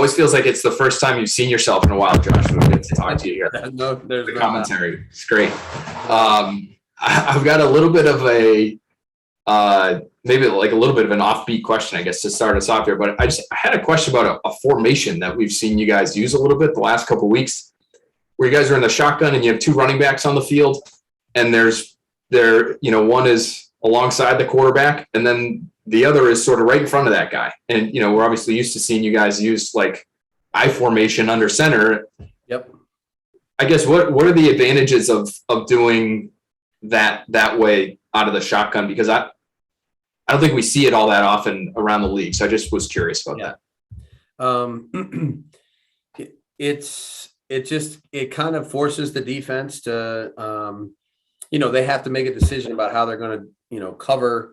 always feels like it's the first time you've seen yourself in a while, Josh. We get to talk to you here. No, there's The no commentary. It's great. I've got a little bit of a maybe like a little bit of an offbeat question, I guess, to start us off here. But I had a question about a formation that we've seen you guys use a little bit the last couple of weeks, where you guys are in the shotgun and you have two running backs on the field, and one is alongside the quarterback, and then the other is sort of right in front of that guy. And we're obviously used to seeing you guys use like I formation under center. Yep. I guess what are the advantages of doing that way out of the shotgun? Because I don't think we see it all that often around the league. So I just was curious about that. It kind of forces the defense to, they have to make a decision about how they're going to, cover,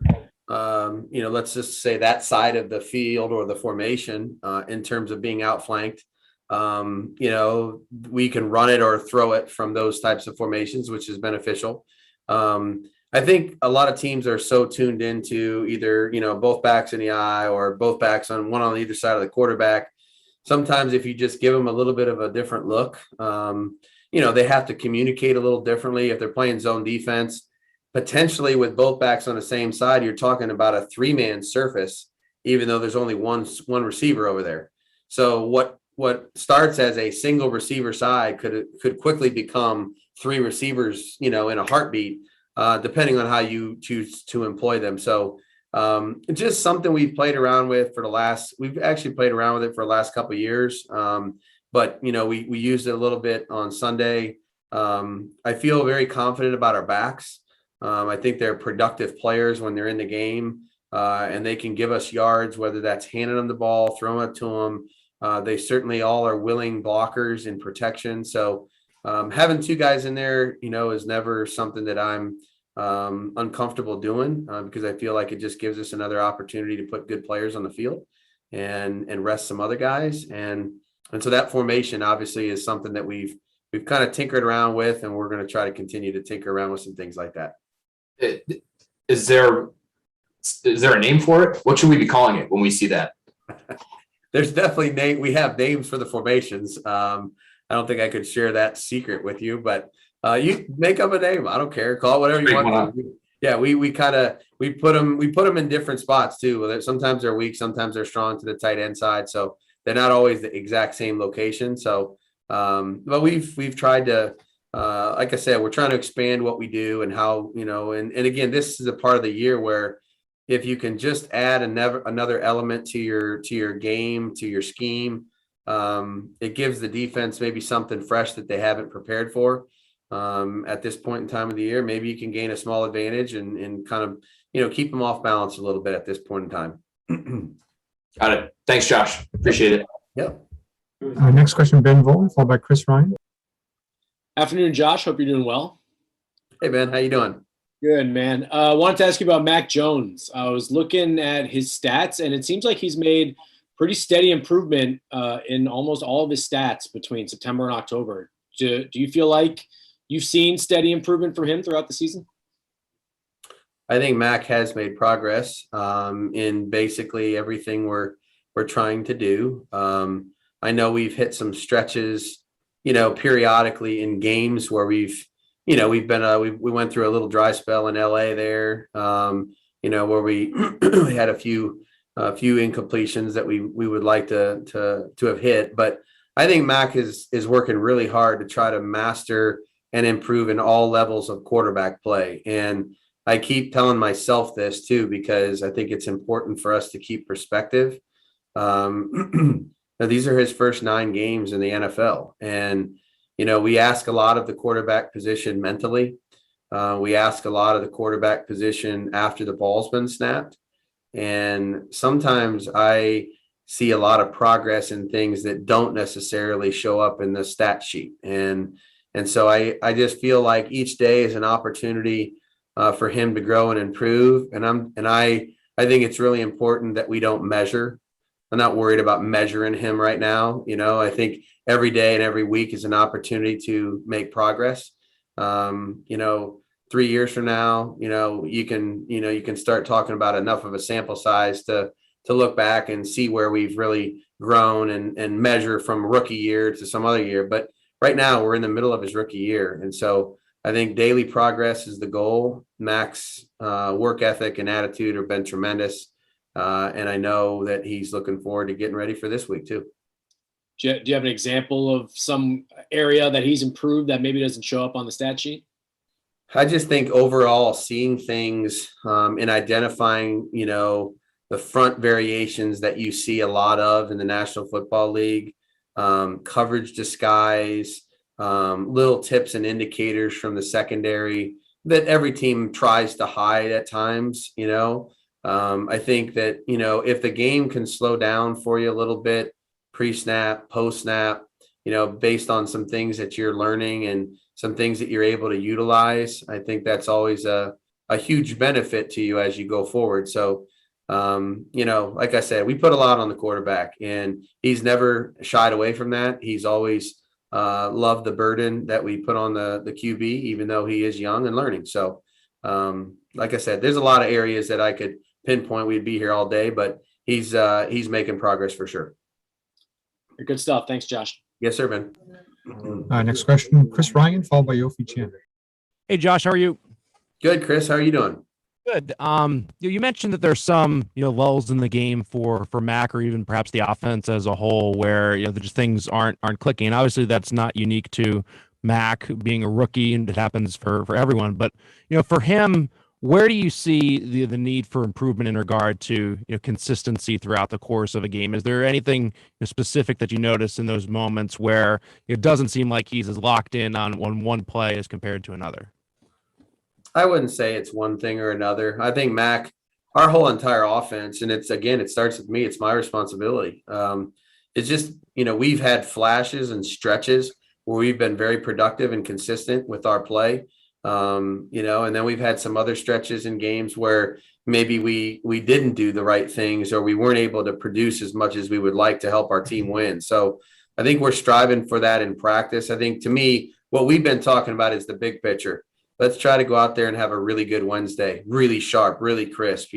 let's just say that side of the field or the formation in terms of being outflanked. We can run it or throw it from those types of formations, which is beneficial. I think a lot of teams are so tuned into either, both backs in the eye or both backs on either side of the quarterback. Sometimes if you just give them a little bit of a different look, they have to communicate a little differently. If they're playing zone defense, potentially with both backs on the same side, you're talking about a 3-man surface, even though there's only one receiver over there. So what starts as a single receiver side could quickly become 3 receivers, in a heartbeat, depending on how you choose to employ them. So it's just something we've played around with we've actually played around with it for the last couple of years. But we used it a little bit on Sunday. I feel very confident about our backs. I think they're productive players when they're in the game, and they can give us yards, whether that's handing them the ball, throwing it to them. They certainly all are willing blockers in protection. So having 2 guys in there, is never something that I'm uncomfortable doing because I feel like it just gives us another opportunity to put good players on the field and rest some other guys. And so that formation obviously is something that we've kind of tinkered around with, and we're going to try to continue to tinker around with some things like that. Is there a name for it? What should we be calling it when we see that? There's definitely we have names for the formations. I don't think I could share that secret with you, but you make up a name. I don't care. Call it whatever you want. Yeah, we put them in different spots too. Sometimes they're weak, sometimes they're strong to the tight end side. So they're not always the exact same location. So, but we've tried to, like I said, we're trying to expand what we do and how, and again, this is a part of the year where if you can just add another element to your game, to your scheme, it gives the defense maybe something fresh that they haven't prepared for at this point in time of the year. Maybe you can gain a small advantage and kind of, keep them off balance a little bit at this point in time. Got it. Thanks, Josh. Appreciate it. Yep. Next question, Ben Volin, followed by Chris Ryan. Afternoon, Josh. Hope you're doing well. Hey, Ben. How you doing? Good, man. I wanted to ask you about Mac Jones. I was looking at his stats, and it seems like he's made pretty steady improvement in almost all of his stats between September and October. Do you feel like you've seen steady improvement from him throughout the season? I think Mac has made progress in basically everything we're trying to do. I know we've hit some stretches, periodically in games where we went through a little dry spell in LA there, where we had a few incompletions that we would like to have hit. But I think Mac is working really hard to try to master and improve in all levels of quarterback play. And I keep telling myself this too, because I think it's important for us to keep perspective. Now, these are his first 9 games in the NFL. And, we ask a lot of the quarterback position mentally. We ask a lot of the quarterback position after the ball's been snapped. And sometimes I see a lot of progress in things that don't necessarily show up in the stat sheet. And so I just feel like each day is an opportunity for him to grow and improve. And I think it's really important that we don't measure. I'm not worried about measuring him right now. I think every day and every week is an opportunity to make progress. 3 years from now, you can start talking about enough of a sample size to to look back and see where we've really grown and measure from rookie year to some other year. But right now we're in the middle of his rookie year. And so I think daily progress is the goal. Mac's work ethic and attitude have been tremendous. And I know that he's looking forward to getting ready for this week too. Do you have an example of some area that he's improved that maybe doesn't show up on the stat sheet? I just think overall seeing things and identifying, the front variations that you see a lot of in the National Football League, coverage disguise, little tips and indicators from the secondary that every team tries to hide at times. I think that, if the game can slow down for you a little bit, pre-snap, post-snap, based on some things that you're learning and some things that you're able to utilize, I think that's always a huge benefit to you as you go forward. So, like I said, we put a lot on the quarterback and he's never shied away from that. He's always loved the burden that we put on the QB, even though he is young and learning. So, like I said, there's a lot of areas that I could pinpoint. We'd be here all day, but he's making progress for sure. Good stuff. Thanks, Josh. Yes, sir, Ben. Next question, Chris Ryan, followed by Yofi Chan. Hey, Josh, how are you? Good, Chris. How are you doing? Good. You mentioned that there's some, lulls in the game for Mac or even perhaps the offense as a whole where, just things aren't clicking. And obviously that's not unique to Mac being a rookie and it happens for everyone. But, for him, where do you see the need for improvement in regard to consistency throughout the course of a game? Is there anything specific that you notice in those moments where it doesn't seem like he's as locked in on one play as compared to another? I wouldn't say it's one thing or another. I think Mac, our whole entire offense, and it starts with me. It's my responsibility. It's just, we've had flashes and stretches where we've been very productive and consistent with our play. And then we've had some other stretches in games where maybe we didn't do the right things or we weren't able to produce as much as we would like to help our team win. So I think we're striving for that in practice. I think to me, what we've been talking about is the big picture. Let's try to go out there and have a really good Wednesday, really sharp, really crisp,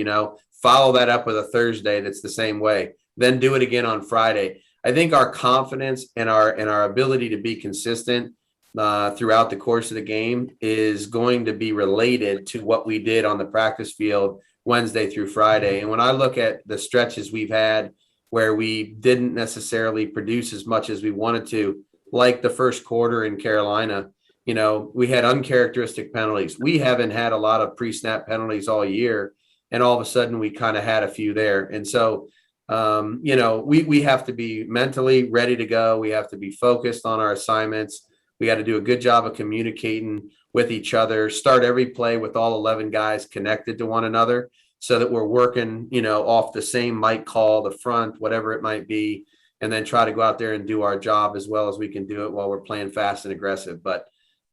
follow that up with a Thursday that's the same way, then do it again on Friday. I think our confidence and our ability to be consistent throughout the course of the game is going to be related to what we did on the practice field Wednesday through Friday. And when I look at the stretches we've had where we didn't necessarily produce as much as we wanted to, like the first quarter in Carolina, we had uncharacteristic penalties. We haven't had a lot of pre-snap penalties all year. And all of a sudden we kind of had a few there. And so, we have to be mentally ready to go. We have to be focused on our assignments. We got to do a good job of communicating with each other, start every play with all 11 guys connected to one another so that we're working, off the same mic call, the front, whatever it might be, and then try to go out there and do our job as well as we can do it while we're playing fast and aggressive. But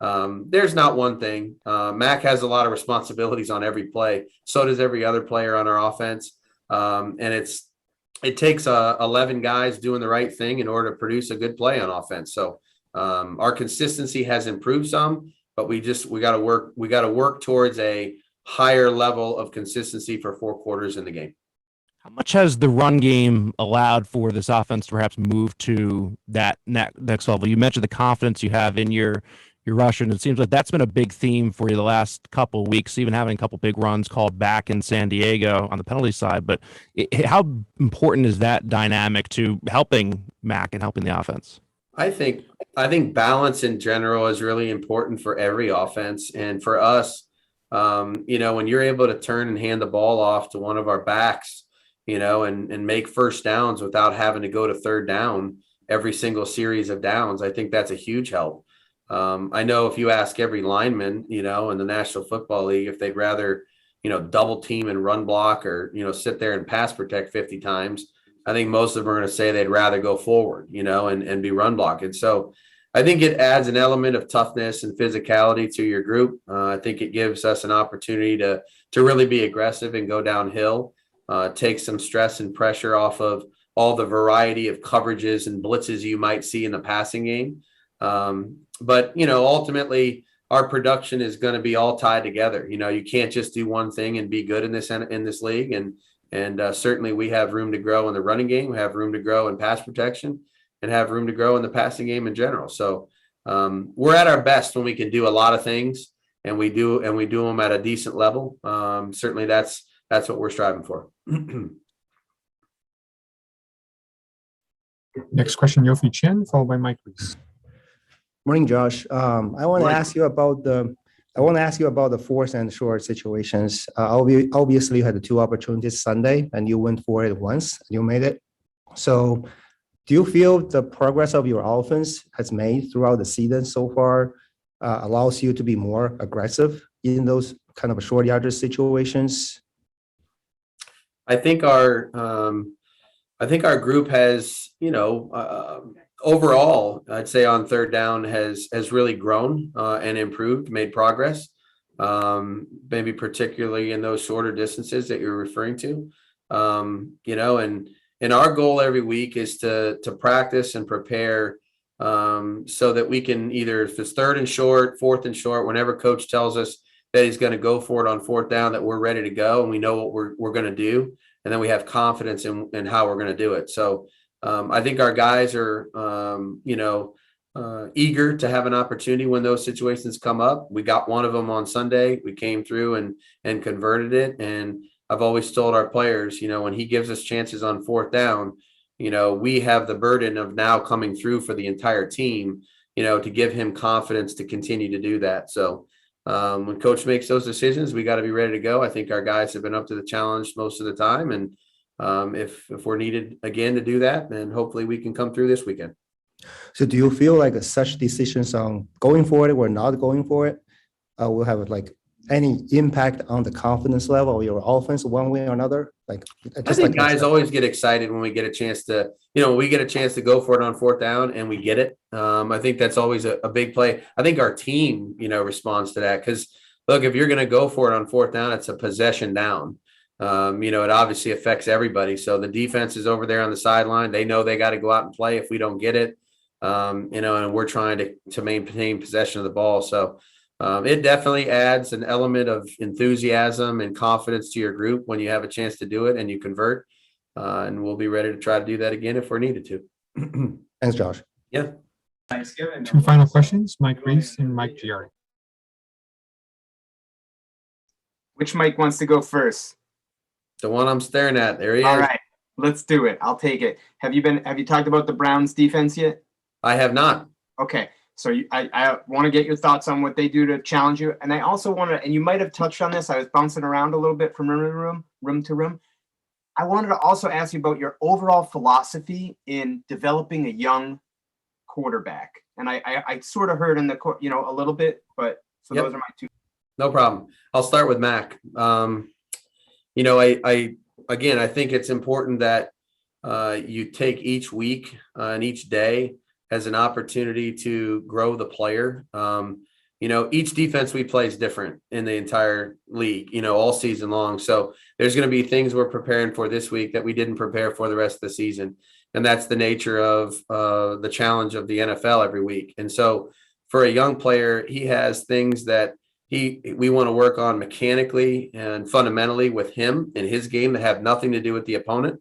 there's not one thing. Mac has a lot of responsibilities on every play. So does every other player on our offense. And it takes 11 guys doing the right thing in order to produce a good play on offense. So our consistency has improved some, but we got to work towards a higher level of consistency for 4 quarters in the game. How much has the run game allowed for this offense to perhaps move to that next level? You mentioned the confidence you have in your rusher, and it seems like that's been a big theme for you the last couple of weeks, even having a couple big runs called back in San Diego on the penalty side. But how important is that dynamic to helping Mac and helping the offense? I think balance in general is really important for every offense. And for us, when you're able to turn and hand the ball off to one of our backs, and make first downs without having to go to third down every single series of downs, I think that's a huge help. I know if you ask every lineman, in the National Football League, if they'd rather, double team and run block or, sit there and pass protect 50 times, I think most of them are going to say they'd rather go forward, and be run blocked. And so I think it adds an element of toughness and physicality to your group. I think it gives us an opportunity to really be aggressive and go downhill, take some stress and pressure off of all the variety of coverages and blitzes you might see in the passing game. But, ultimately our production is going to be all tied together. You can't just do one thing and be good in this league. And And certainly we have room to grow in the running game. We have room to grow in pass protection and have room to grow in the passing game in general. So we're at our best when we can do a lot of things, and we do them at a decent level. Certainly that's what we're striving for. Next question, Yofi Chen, followed by Mike Reese. Morning, Josh. I want to Morning. ask you about the fourth and short situations. Obviously, you had the two opportunities Sunday, and you went for it once. You made it. So, do you feel the progress of your offense has made throughout the season so far allows you to be more aggressive in those kind of short yardage situations? I think our group has, overall, I'd say on third down has really grown and improved, made progress. Maybe particularly in those shorter distances that you're referring to. And our goal every week is to practice and prepare so that we can either, if it's third and short, fourth and short, whenever coach tells us that he's going to go for it on fourth down, that we're ready to go and we know what we're going to do. And then we have confidence in how we're going to do it. So I think our guys are, eager to have an opportunity when those situations come up. We got one of them on Sunday. We came through and converted it. And I've always told our players, when he gives us chances on fourth down, we have the burden of now coming through for the entire team, to give him confidence to continue to do that. So when coach makes those decisions, we got to be ready to go. I think our guys have been up to the challenge most of the time. And if we're needed again to do that, then hopefully we can come through this weekend. So, do you feel like such decisions on going for it or not going for it will have any impact on the confidence level of your offense one way or another? I think guys always get excited when we get a chance to, go for it on fourth down and we get it. I think that's always a big play. I think our team, responds to that because, look, if you're going to go for it on fourth down, it's a possession down. It obviously affects everybody. So the defense is over there on the sideline. They know they got to go out and play if we don't get it, and we're trying to maintain possession of the ball. So it definitely adds an element of enthusiasm and confidence to your group when you have a chance to do it and you convert. And we'll be ready to try to do that again if we're needed to. Thanks, Josh. Yeah. Two final questions, Mike Reese and Mike Giardi. Which Mike wants to go first? The one I'm staring at. There he is. All right, let's do it. I'll take it. Have you talked about the Browns defense yet? I have not. Okay. So I want to get your thoughts on what they do to challenge you. And I also want to, and you might have touched on this, I was bouncing around a little bit from room to room. I wanted to also ask you about your overall philosophy in developing a young quarterback. And I sort of heard in the, a little bit, but so Yep. Those are my two. No problem. I'll start with Mac. I think it's important that you take each week and each day as an opportunity to grow the player. Each defense we play is different in the entire league, all season long. So there's going to be things we're preparing for this week that we didn't prepare for the rest of the season. And that's the nature of the challenge of the NFL every week. And so for a young player, he has things that we want to work on mechanically and fundamentally with him in his game that have nothing to do with the opponent.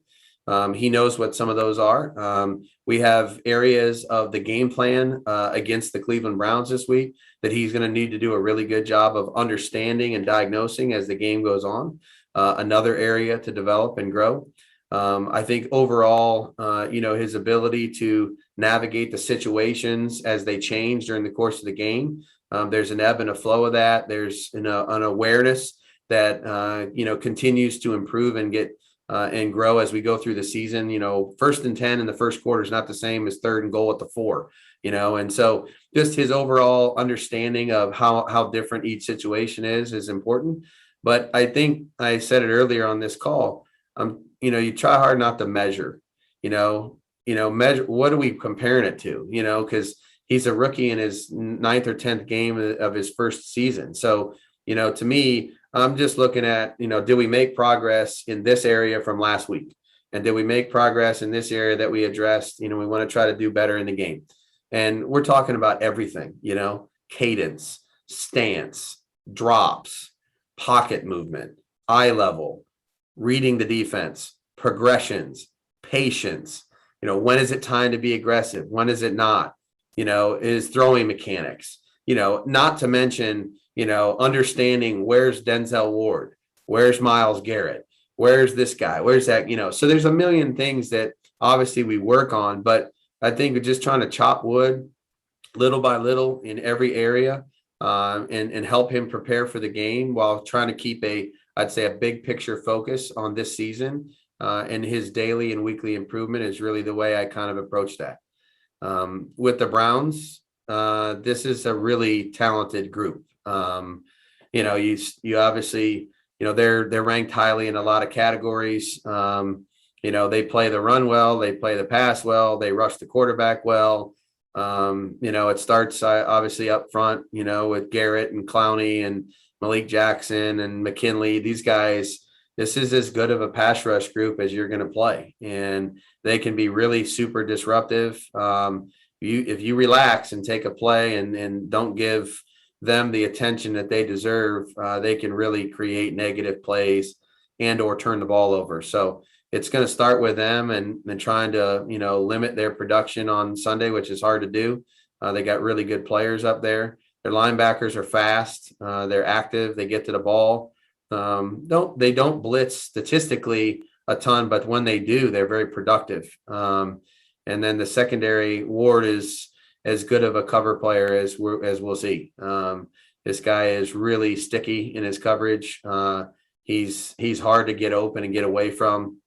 He knows what some of those are. We have areas of the game plan against the Cleveland Browns this week that he's going to need to do a really good job of understanding and diagnosing as the game goes on. Another area to develop and grow. I think overall, his ability to navigate the situations as they change during the course of the game. There's an ebb and a flow of that. There's an awareness that, continues to improve and get and grow as we go through the season. 1st and 10 in the first quarter is not the same as 3rd and goal at the 4, and so just his overall understanding of how different each situation is important. But I think I said it earlier on this call, you try hard not to measure, measure, what are we comparing it to, because he's a rookie in his 9th or 10th game of his first season. So, to me, I'm just looking at, did we make progress in this area from last week? And did we make progress in this area that we addressed? We want to try to do better in the game. And we're talking about everything, cadence, stance, drops, pocket movement, eye level, reading the defense, progressions, patience. When is it time to be aggressive? When is it not? Is throwing mechanics, not to mention, understanding where's Denzel Ward, where's Myles Garrett, where's this guy, where's that, so there's a million things that obviously we work on, but I think we're just trying to chop wood little by little in every area, and help him prepare for the game while trying to keep I'd say a big picture focus on this season. And his daily and weekly improvement is really the way I kind of approach that. With the Browns, this is a really talented group. You obviously, they're ranked highly in a lot of categories. They play the run well, they play the pass well, they rush the quarterback well. It starts obviously up front, with Garrett and Clowney and Malik Jackson and McKinley. These guys, this is as good of a pass rush group as you're going to play, and they can be really super disruptive. If you relax and take a play and don't give them the attention that they deserve, they can really create negative plays and or turn the ball over. So it's going to start with them and trying to, limit their production on Sunday, which is hard to do. They got really good players up there. Their linebackers are fast. They're active. They get to the ball. They don't blitz statistically a ton, but when they do, they're very productive. And then the secondary, Ward is as good of a cover player as we'll see. This guy is really sticky in his coverage. He's hard to get open and get away from.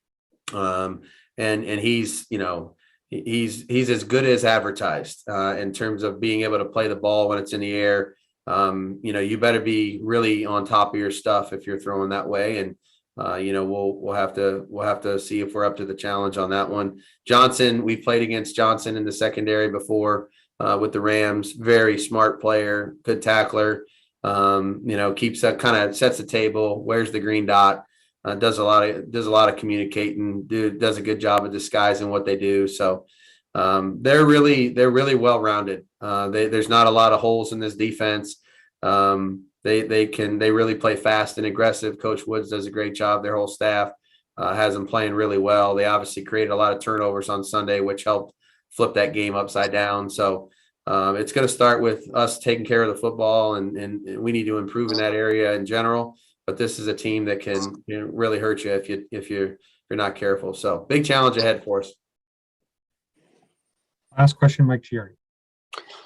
And he's as good as advertised in terms of being able to play the ball when it's in the air. You better be really on top of your stuff if you're throwing that way. And we'll have to see if we're up to the challenge on that one. Johnson, we played against Johnson in the secondary before with the Rams. Very smart player, good tackler. Keeps that, kind of sets the table. Wears the green dot. Does a lot of communicating. Does a good job of disguising what they do. So they're really well rounded. There's not a lot of holes in this defense. They really play fast and aggressive. Coach Woods does a great job. Their whole staff has them playing really well. They obviously created a lot of turnovers on Sunday, which helped flip that game upside down. So it's going to start with us taking care of the football, and we need to improve in that area in general. But this is a team that can really hurt you if you're not careful. So big challenge ahead for us. Last question, Mike Gieri.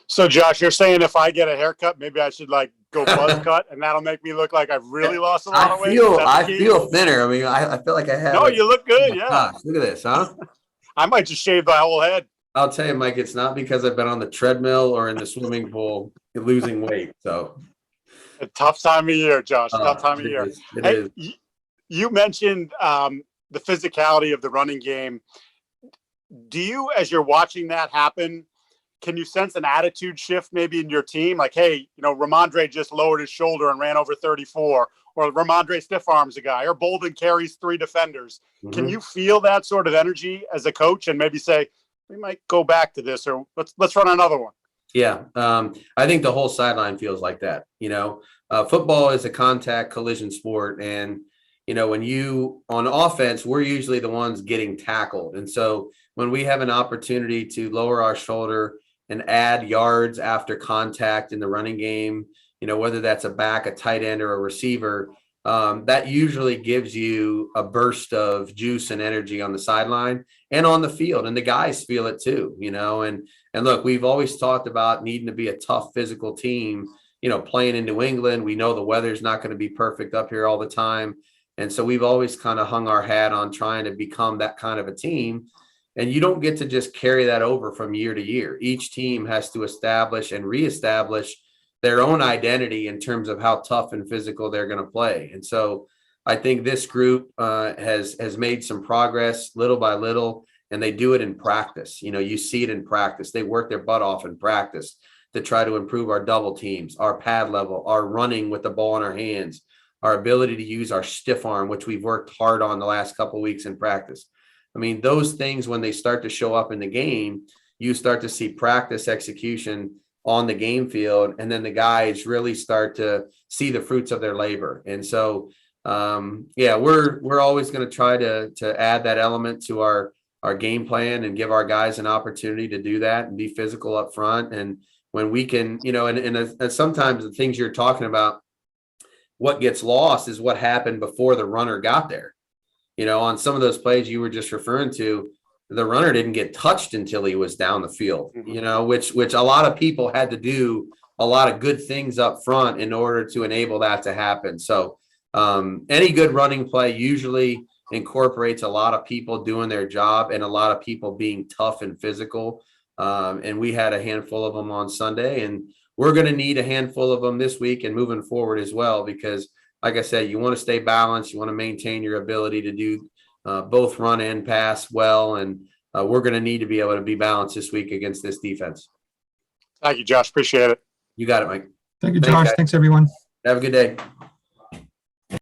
So Josh, you're saying if I get a haircut, maybe I should go buzz cut, and that'll make me look like I've really lost a lot of weight? I feel thinner. I mean, I feel like I have. No, you look good. Yeah. Gosh, look at this, huh? I might just shave the whole head. I'll tell you, Mike, it's not because I've been on the treadmill or in the swimming pool losing weight. So a tough time of year, Josh. Tough time of year. It hey, is. You mentioned the physicality of the running game. Do you, as you're watching that happen, can you sense an attitude shift maybe in your team? Like, hey, Ramondre just lowered his shoulder and ran over 34, or Ramondre stiff arms a guy, or Bolden carries 3 defenders. Mm-hmm. Can you feel that sort of energy as a coach and maybe say, we might go back to this, or let's run another one? Yeah. I think the whole sideline feels like that. Football is a contact collision sport. And, when you on offense, we're usually the ones getting tackled. And so when we have an opportunity to lower our shoulder and add yards after contact in the running game, whether that's a back, a tight end, or a receiver, that usually gives you a burst of juice and energy on the sideline and on the field. And the guys feel it too, and look, we've always talked about needing to be a tough physical team, playing in New England. We know the weather's not going to be perfect up here all the time. And so we've always kind of hung our hat on trying to become that kind of a team. And you don't get to just carry that over from year to year. Each team has to establish and reestablish their own identity in terms of how tough and physical they're going to play. And so I think this group has made some progress little by little, and they do it in practice. You see it in practice. They work their butt off in practice to try to improve our double teams, our pad level, our running with the ball in our hands, our ability to use our stiff arm, which we've worked hard on the last couple of weeks in practice. I mean, those things, when they start to show up in the game, you start to see practice execution on the game field, and then the guys really start to see the fruits of their labor. And so yeah, we're always going to try to add that element to our game plan and give our guys an opportunity to do that and be physical up front. And when we can, and sometimes the things you're talking about, what gets lost is what happened before the runner got there. On some of those plays you were just referring to, the runner didn't get touched until he was down the field, which a lot of people had to do a lot of good things up front in order to enable that to happen. So any good running play usually incorporates a lot of people doing their job and a lot of people being tough and physical. And we had a handful of them on Sunday, and we're going to need a handful of them this week and moving forward as well, because like I said, you want to stay balanced. You want to maintain your ability to do both run and pass well. And we're going to need to be able to be balanced this week against this defense. Thank you, Josh. Appreciate it. You got it, Mike. Thank you, Thanks, Josh. guys. Thanks, everyone. Have a good day.